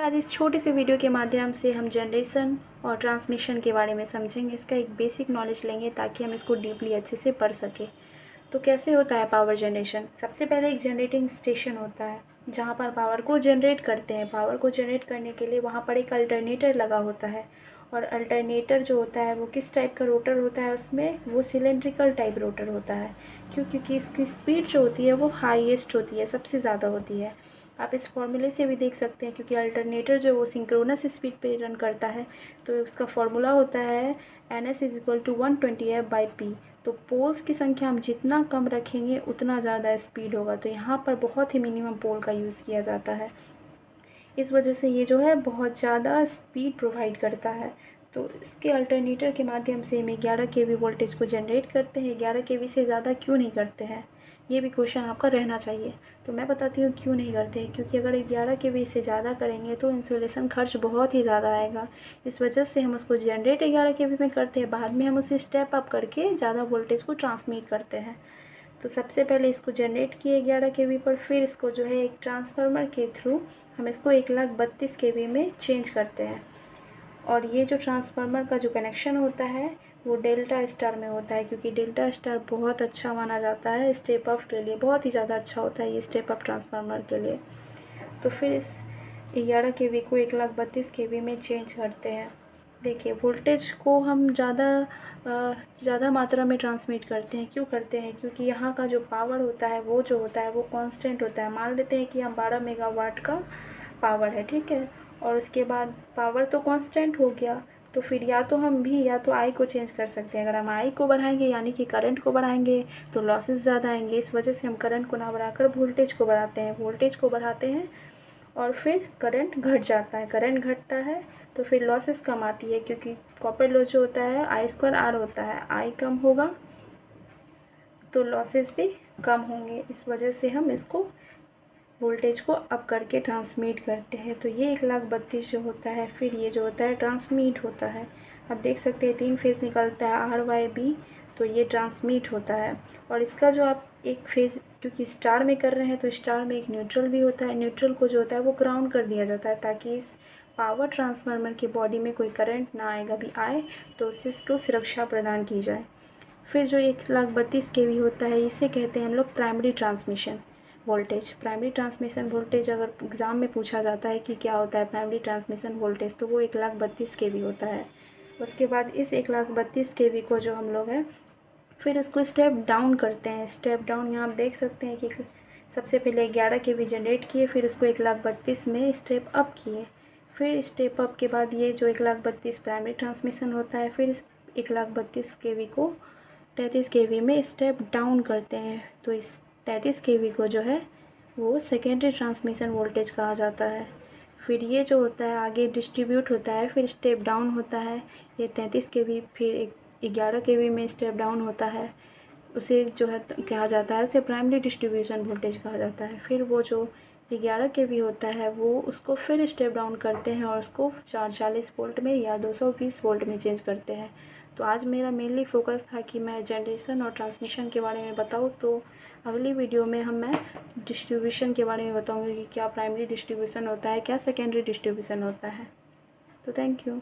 आज इस छोटे से वीडियो के माध्यम से हम जनरेशन और ट्रांसमिशन के बारे में समझेंगे। इसका एक बेसिक नॉलेज लेंगे ताकि हम इसको डीपली अच्छे से पढ़ सकें। तो कैसे होता है पावर जनरेशन? सबसे पहले एक जनरेटिंग स्टेशन होता है जहाँ पर पावर को जनरेट करते हैं। पावर को जनरेट करने के लिए वहाँ पर एक अल्टरनेटर लगा होता है, और अल्टरनेटर जो होता है वो किस टाइप का रोटर होता है, उसमें वो सिलेंड्रिकल टाइप रोटर होता है। क्योंकि इसकी स्पीड जो होती है वो हाईएस्ट होती है, सबसे ज़्यादा होती है। आप इस फॉर्मूले से भी देख सकते हैं, क्योंकि अल्टरनेटर जो वो सिंक्रोनस स्पीड पे रन करता है, तो उसका फॉर्मूला होता है NS = 120F/P। तो पोल्स की संख्या हम जितना कम रखेंगे उतना ज़्यादा स्पीड होगा। तो यहाँ पर बहुत ही मिनिमम पोल का यूज़ किया जाता है। इस वजह से ये जो है बहुत ज़्यादा स्पीड प्रोवाइड करता है। तो इसके अल्टरनेटर के माध्यम से हम 11 kV वोल्टेज को जनरेट करते हैं। 11 kV से ज़्यादा क्यों नहीं करते हैं, ये भी क्वेश्चन आपका रहना चाहिए। तो मैं बताती हूँ क्यों नहीं करते हैं। क्योंकि अगर 11 kV से ज़्यादा करेंगे तो इंसुलेशन खर्च बहुत ही ज़्यादा आएगा। इस वजह से हम उसको जनरेट 11 kV में करते हैं, बाद में हम उसे स्टेप अप करके ज़्यादा वोल्टेज को ट्रांसमिट करते हैं। तो सबसे पहले इसको जनरेट किए 11 kV पर, फिर इसको जो है एक ट्रांसफार्मर के थ्रू हम इसको 132 kV में चेंज करते हैं। और ये जो ट्रांसफार्मर का जो कनेक्शन होता है वो डेल्टा स्टार में होता है, क्योंकि डेल्टा स्टार बहुत अच्छा माना जाता है स्टेप अप के लिए। बहुत ही ज़्यादा अच्छा होता है ये स्टेप अप ट्रांसफार्मर के लिए। तो फिर इस 11 kV को 132 kV में चेंज करते हैं। देखिए, वोल्टेज को हम ज़्यादा मात्रा में ट्रांसमिट करते हैं। क्यों करते हैं? क्योंकि यहाँ का जो पावर होता है वो जो होता है वो कांस्टेंट होता है। मान लेते हैं कि हम 12 मेगावाट का पावर है, ठीक है, और उसके बाद पावर तो कांस्टेंट हो गया। तो फिर या तो आई को चेंज कर सकते हैं। अगर हम आई को बढ़ाएंगे यानी कि करंट को बढ़ाएंगे तो लॉसेस ज़्यादा आएंगे। इस वजह से हम करंट को ना बढ़ाकर वोल्टेज को बढ़ाते हैं। वोल्टेज को बढ़ाते हैं और फिर करंट घट जाता है। करंट घटता है तो फिर लॉसेस कम आती है, क्योंकि कॉपर लॉस जो होता है I² R होता है। आई कम होगा तो लॉसेस भी कम होंगे। इस वजह से हम इसको वोल्टेज को अप करके ट्रांसमिट करते हैं। तो ये 132 जो होता है, फिर ये जो होता है ट्रांसमिट होता है। आप देख सकते हैं 3 फेज़ निकलता है RYB, तो ये ट्रांसमिट होता है। और इसका जो आप एक फेज़, क्योंकि स्टार में कर रहे हैं तो स्टार में एक न्यूट्रल भी होता है। न्यूट्रल को जो होता है वो ग्राउंड कर दिया जाता है, ताकि इस पावर ट्रांसफार्मर की बॉडी में कोई करंट ना आएगा, भी आए तो उससे इसको सुरक्षा प्रदान की जाए। फिर जो 132 kV होता है इसे कहते हैं हम लोग primary transmission voltage. Primary transmission voltage अगर एग्ज़ाम में पूछा जाता है कि क्या होता है प्राइमरी ट्रांसमिशन वोल्टेज, तो वो 132 kV होता है। उसके बाद इस 132 kV को जो हम लोग हैं फिर इसको स्टेप डाउन करते हैं। स्टेप डाउन यहाँ आप देख सकते हैं कि सबसे पहले 11 kV जनरेट किए, फिर उसको 132 में स्टेप अप किए। फिर स्टेप अप के बाद ये जो 132 प्राइमरी ट्रांसमिशन होता है, फिर इस 132 kV को 33 kV में स्टेप डाउन करते हैं। तो इस 33 kV को जो है वो सेकेंडरी ट्रांसमिशन वोल्टेज कहा जाता है। फिर ये जो होता है आगे डिस्ट्रीब्यूट होता है, फिर स्टेप डाउन होता है। ये 33 kV फिर 11 kV में स्टेप डाउन होता है, उसे जो है कहा जाता है, उसे प्राइमरी डिस्ट्रीब्यूशन वोल्टेज कहा जाता है। फिर वो जो 11 kV होता है वो उसको फिर स्टेप डाउन करते हैं और उसको 440 वोल्ट में या 220 वोल्ट में चेंज करते हैं। तो आज मेरा मेनली फोकस था कि मैं जनरेशन और ट्रांसमिशन के बारे में बताऊँ। तो अगली वीडियो में मैं डिस्ट्रीब्यूशन के बारे में बताऊँगी कि क्या प्राइमरी डिस्ट्रीब्यूशन होता है, क्या सेकेंडरी डिस्ट्रीब्यूशन होता है। तो थैंक यू।